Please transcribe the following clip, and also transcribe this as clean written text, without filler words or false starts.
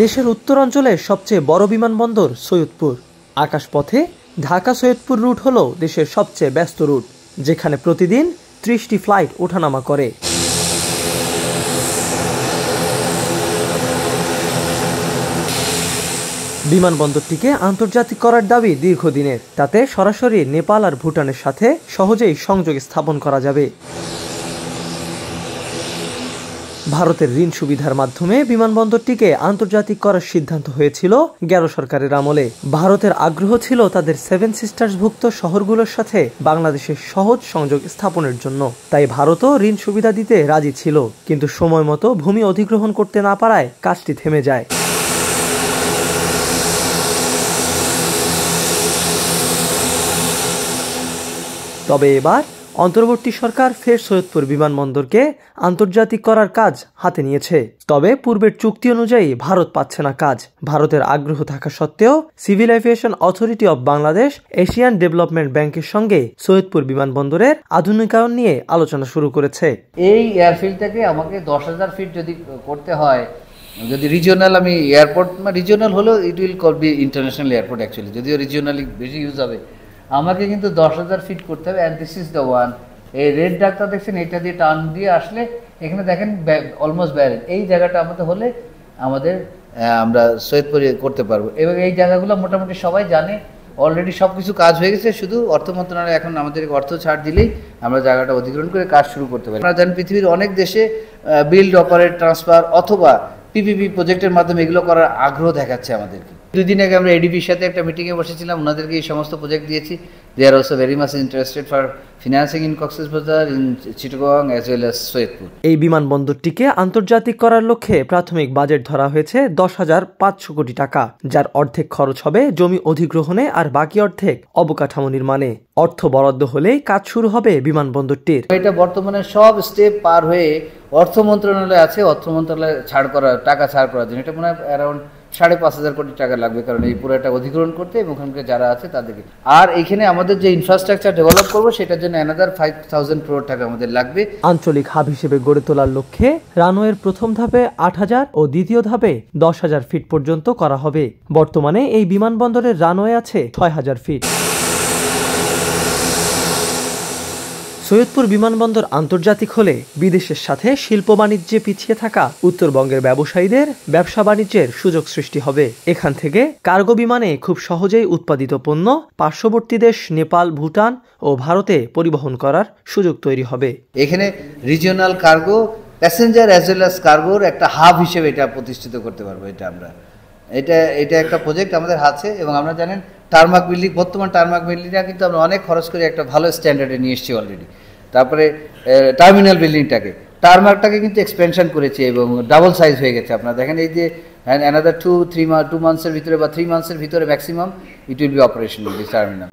দেশের উত্তরাঞ্চলের সবচেয়ে বড় বিমানবন্দর সৈয়দপুর। আকাশপথে ঢাকা সৈয়দপুর রুট হলো দেশের সবচেয়ে ব্যস্ত রুট, যেখানে প্রতিদিন ৩০টি ফ্লাইট ওঠানামা করে। বিমানবন্দরটিকে আন্তর্জাতিক করার দাবি দীর্ঘদিনের। তাতে সরাসরি নেপাল আর ভুটানের সাথে সহজেই সংযোগ স্থাপন করা যাবে। ভারতের ঋণ সুবিধার মাধ্যমে বিমানবন্দরটিকে আন্তর্জাতিক করার সিদ্ধান্ত হয়েছিল গেরো সরকারের আমলে। ভারতের আগ্রহ ছিল তাদের সেভেন সিস্টার্সভুক্ত শহরগুলোর সাথে বাংলাদেশের সহজ সংযোগ স্থাপনের জন্য। তাই ভারতও ঋণ সুবিধা দিতে রাজি ছিল, কিন্তু সময় মতো ভূমি অধিগ্রহণ করতে না পারায় কাজটি থেমে যায়। তবে এবার অন্তর্বর্তী সরকার ফের সৈয়দপুর বিমানবন্দরকে আন্তর্জাতিক করার কাজ হাতে নিয়েছে। তবে পূর্বের চুক্তি অনুযায়ী ভারত পাচ্ছে না কাজ। ভারতের আগ্রহ থাকা সত্ত্বেও civil aviation authority of Bangladesh Asian development ব্যাংকের সঙ্গে সৈয়দপুর বিমানবন্দরের আধুনিকায়ন নিয়ে আলোচনা শুরু করেছে। এই এয়ারফিল্ডটাকে আমাকে 10,000 ফিট যদি করতে হয়, যদি রিজিওনাল আমি এয়ারপোর্ট, রিজিওনাল হলেও it will call be international airport actually, যদিও রিজিওনালি বেশি ইউজ হবে, আমাকে কিন্তু 10,000 ফিট করতে হবে। And this is the one. এই রেড ডাকটা দেখছেন, এটা দিয়ে টান দিয়ে আসলে এখানে দেখেন অলমোস্ট ব্যারেল। এই জায়গাটা আমাদের হলে আমরা সৈয়দপুরে করতে পারবো। এবং এই জায়গাগুলো মোটামুটি সবাই জানে, অলরেডি সব কিছু কাজ হয়ে গেছে। শুধু অর্থ মন্ত্রণালয় এখন আমাদের অর্থ ছাড় দিলেই আমরা জায়গাটা অধিগ্রহণ করে কাজ শুরু করতে পারি। আপনারা জানেন পৃথিবীর অনেক দেশে বিল্ড, অপারেট, ট্রান্সফার অথবা পিপিপি প্রজেক্টের মাধ্যমে এগুলো করার আগ্রহ দেখাচ্ছে আমাদেরকে। 2 দিন আগে আমরা এডিবির সাথে একটা মিটিংয়ে বসেছিলাম, ওনাদেরকে এই সমস্ত প্রজেক্ট দিয়েছি। They are also very much interested for financing in Cox's Bazar, in Chittagong as well as Saidpur. এই বিমানবন্দরটিকে আন্তর্জাতিক করার লক্ষ্যে প্রাথমিক বাজেট ধরা হয়েছে 10,500 কোটি টাকা, যার অর্ধেক খরচ হবে জমি অধিগ্রহণে আর বাকি অর্ধেক অবকাঠামো নির্মাণে। অর্থ বরাদ্দ হলেই কাজ শুরু হবে বিমানবন্দরটির। এটা বর্তমানে সব স্টেপ পার হয়ে অর্থ মন্ত্রণালয় আছে, অর্থ মন্ত্রণালয় টাকা ছাড় করার জন্য। এটা মনে হয় অ্যারাউন্ড 5,500 কোটি টাকা লাগবে, কারণ এই পুরোটা অধিগ্রহণ করতে এবং ওখানকার যারা আছে তাদেরকে। আর এইখানে আমাদের যে ইনফ্রাস্ট্রাকচার ডেভেলপ করবো সেটার জন্য অ্যানাদার 5,000 crore টাকা আমাদের লাগবে। আঞ্চলিক হাব হিসেবে গড়ে তোলার লক্ষ্যে রানওয়ের প্রথম ধাপে 8,000 ও দ্বিতীয় ধাপে 10,000 ফিট পর্যন্ত করা হবে। বর্তমানে এই বিমানবন্দরের রানওয়ে আছে 6,000 ফিট। সৈয়দপুর বিমানবন্দর আন্তর্জাতিক হলে বিদেশের সাথে শিল্প বাণিজ্যে পিছিয়ে থাকা উত্তরবঙ্গের ব্যবসায়ীদের ব্যবসা বাণিজ্যের সুযোগ সৃষ্টি হবে। এখান থেকে কার্গো বিমানে খুব সহজেই উৎপাদিত পণ্য পার্শ্ববর্তী দেশ নেপাল, ভুটান ও ভারতে পরিবহন করার সুযোগ তৈরি হবে। এখানে regional cargo, passenger as well as কার্গোর একটা হাব হিসেবে এটা প্রতিষ্ঠিত করতে পারবো। এটা একটা প্রজেক্ট আমাদের হাতে। এবং আমরা জানেন টারমাক বিল্ডিং, বর্তমান টারমাক বিল্ডিংটা কিন্তু আমরা অনেক খরচ করে একটা ভালো স্ট্যান্ডার্ডে নিয়ে এসেছি অলরেডি। তারপরে টার্মিনাল বিল্ডিংটাকে, টারমাকটাকে কিন্তু এক্সপেনশন করেছে এবং ডাবল সাইজ হয়ে গেছে। আপনারা দেখেন এই যে অ্যানাদার 2 মান্থসের ভিতরে বা 3 মান্থসের ভিতরে maximum it will be operational this terminal.